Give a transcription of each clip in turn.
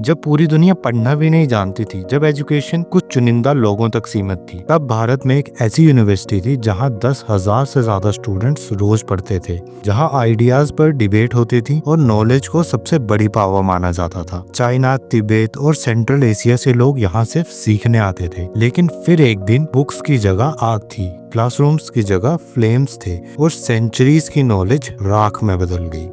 जब पूरी दुनिया पढ़ना भी नहीं जानती थी, जब एजुकेशन कुछ चुनिंदा लोगों तक सीमित थी, तब भारत में एक ऐसी यूनिवर्सिटी थी जहां 10,000 से ज्यादा स्टूडेंट्स रोज पढ़ते थे, जहां आइडियाज पर डिबेट होती थी और नॉलेज को सबसे बड़ी पावर माना जाता था। चाइना, तिब्बत और सेंट्रल एशिया से लोग यहाँ सिर्फ सीखने आते थे। लेकिन फिर एक दिन बुक्स की जगह आग थी, क्लासरूम्स की जगह फ्लेम्स थे और सेंचुरीज की नॉलेज राख में बदल गई।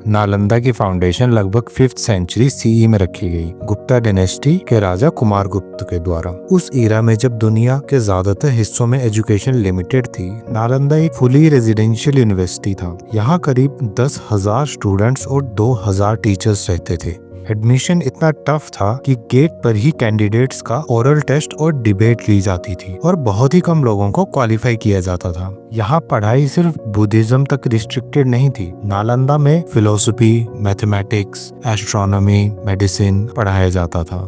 नालंदा की फाउंडेशन लगभग 5th सेंचुरी सीई में रखी गई, गुप्ता डायनेस्टी के राजा कुमार गुप्त के द्वारा। उस एरा में जब दुनिया के ज्यादातर हिस्सों में एजुकेशन लिमिटेड थी, नालंदा एक फुली रेजिडेंशियल यूनिवर्सिटी था। यहाँ करीब 10,000 स्टूडेंट्स और 2,000 टीचर्स रहते थे। एडमिशन इतना टफ था कि गेट पर ही कैंडिडेट्स का ओरल टेस्ट और डिबेट ली जाती थी और बहुत ही कम लोगों को क्वालिफाई किया जाता था। यहाँ पढ़ाई सिर्फ बुद्धिज्म तक रिस्ट्रिक्टेड नहीं थी। नालंदा में फिलोसफी, मैथमेटिक्स, एस्ट्रोनॉमी, मेडिसिन पढ़ाया जाता था।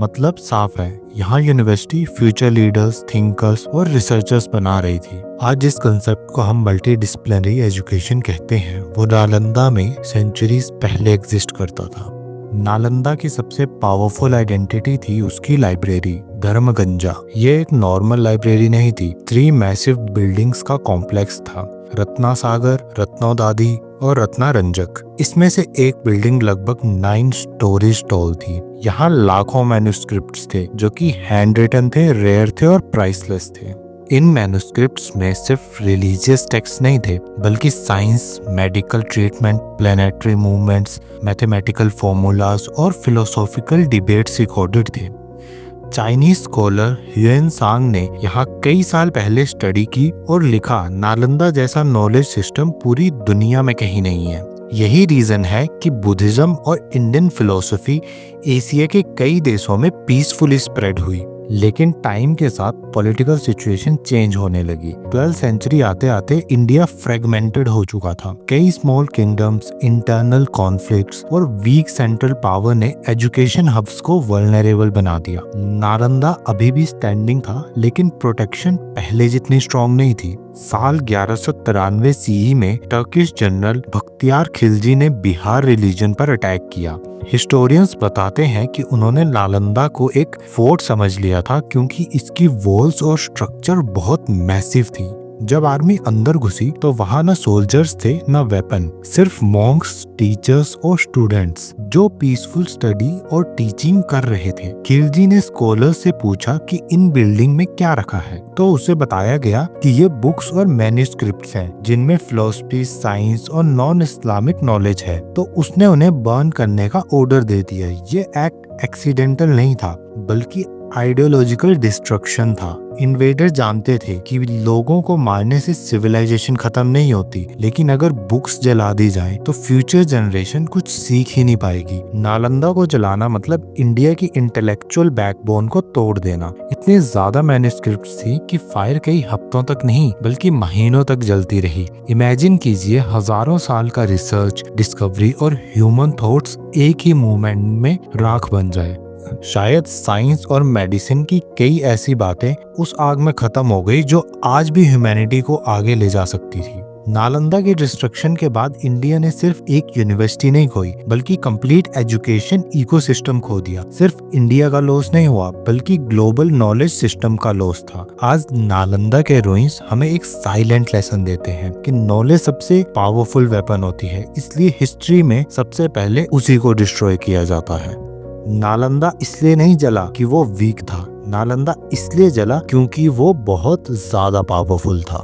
मतलब साफ है, यहाँ यूनिवर्सिटी फ्यूचर लीडर्स, थिंकर्स और रिसर्चर्स बना रही थी। आज जिस कंसेप्ट को हम मल्टी डिसिप्लिनरी एजुकेशन कहते हैं, वो नालंदा में सेंचुरीज पहले एग्जिस्ट करता था। नालंदा की सबसे पावरफुल आइडेंटिटी थी उसकी लाइब्रेरी, धर्मगंजा। ये एक नॉर्मल लाइब्रेरी नहीं थी, 3 मैसिव बिल्डिंग्स का कॉम्प्लेक्स था, रत्नासागर, रत्नोदादी और रत्नारंजक। इसमें से एक बिल्डिंग लगभग 9 स्टोरीज टॉल थी। यहाँ लाखों मैन्युस्क्रिप्ट्स थे जो कि हैंड रिटन थे, रेयर थे और प्राइसलेस थे। इन मैन्युस्क्रिप्ट्स में सिर्फ रिलीजियस टेक्स्ट नहीं थे, बल्कि science, medical treatment, planetary movements, mathematical formulas और फिलोसॉफिकल डिबेट्स रिकॉर्डेड थे। चाइनीज स्कॉलर ह्यूएन सांग ने यहाँ कई साल पहले स्टडी की और लिखा, नालंदा जैसा नॉलेज सिस्टम पूरी दुनिया में कहीं नहीं है। यही रीजन है कि बुद्धिज्म और इंडियन फिलोसफी एशिया के कई देशों में पीसफुली स्प्रेड हुई। लेकिन टाइम के साथ पॉलिटिकल सिचुएशन चेंज होने लगी। 12th सेंचुरी आते आते इंडिया फ्रेगमेंटेड हो चुका था। कई स्मॉल किंगडम्स, इंटरनल कॉन्फ्लिक्ट्स और वीक सेंट्रल पावर ने एजुकेशन हब्स को वल्नरेबल बना दिया। नालंदा अभी भी स्टैंडिंग था, लेकिन प्रोटेक्शन पहले जितनी स्ट्रॉन्ग नहीं थी। साल 1193 सीई में टर्किश जनरल बख्तियार खिलजी ने बिहार रिलीजन पर अटैक किया। हिस्टोरियंस बताते हैं कि उन्होंने नालंदा को एक फोर्ट समझ लिया था क्योंकि इसकी वॉल्स और स्ट्रक्चर बहुत मैसिव थी। जब आर्मी अंदर घुसी तो वहाँ न सोल्जर्स थे न वेपन, सिर्फ मॉन्क्स, टीचर्स और स्टूडेंट्स जो पीसफुल स्टडी और टीचिंग कर रहे थे। खिलजी ने स्कॉलर से पूछा कि इन बिल्डिंग में क्या रखा है, तो उसे बताया गया कि ये बुक्स और मैन्युस्क्रिप्ट्स हैं जिनमें फिलोसफी, साइंस और नॉन इस्लामिक नॉलेज है। तो उसने उन्हें बर्न करने का ऑर्डर दे दिया। ये एक्ट एक्सीडेंटल नहीं था, बल्कि आइडियोलॉजिकल डिस्ट्रक्शन था। इन्वेडर जानते थे कि लोगों को मारने से सिविलाइजेशन खत्म नहीं होती, लेकिन अगर बुक्स जला दी जाए तो फ्यूचर जनरेशन कुछ सीख ही नहीं पाएगी। नालंदा को जलाना मतलब इंडिया की इंटेलेक्चुअल बैकबोन को तोड़ देना। इतने ज्यादा मैन्युस्क्रिप्ट्स थी कि फायर कई हफ्तों तक नहीं बल्कि महीनों तक जलती रही। इमेजिन कीजिए, हजारों साल का रिसर्च, डिस्कवरी और ह्यूमन थॉट्स एक ही मूवमेंट में राख बन जाए। शायद साइंस और मेडिसिन की कई ऐसी बातें उस आग में खत्म हो गई जो आज भी ह्यूमैनिटी को आगे ले जा सकती थी। नालंदा की डिस्ट्रक्शन के बाद इंडिया ने सिर्फ एक यूनिवर्सिटी नहीं खोई, बल्कि कंप्लीट एजुकेशन इकोसिस्टम खो दिया। सिर्फ इंडिया का लॉस नहीं हुआ, बल्कि ग्लोबल नॉलेज सिस्टम का लॉस था। आज नालंदा के रूइंस हमें एक साइलेंट लेसन देते हैं कि नॉलेज सबसे पावरफुल वेपन होती है, इसलिए हिस्ट्री में सबसे पहले उसी को डिस्ट्रॉय किया जाता है। नालंदा इसलिए नहीं जला कि वो वीक था, नालंदा इसलिए जला क्योंकि वो बहुत ज्यादा पावरफुल था।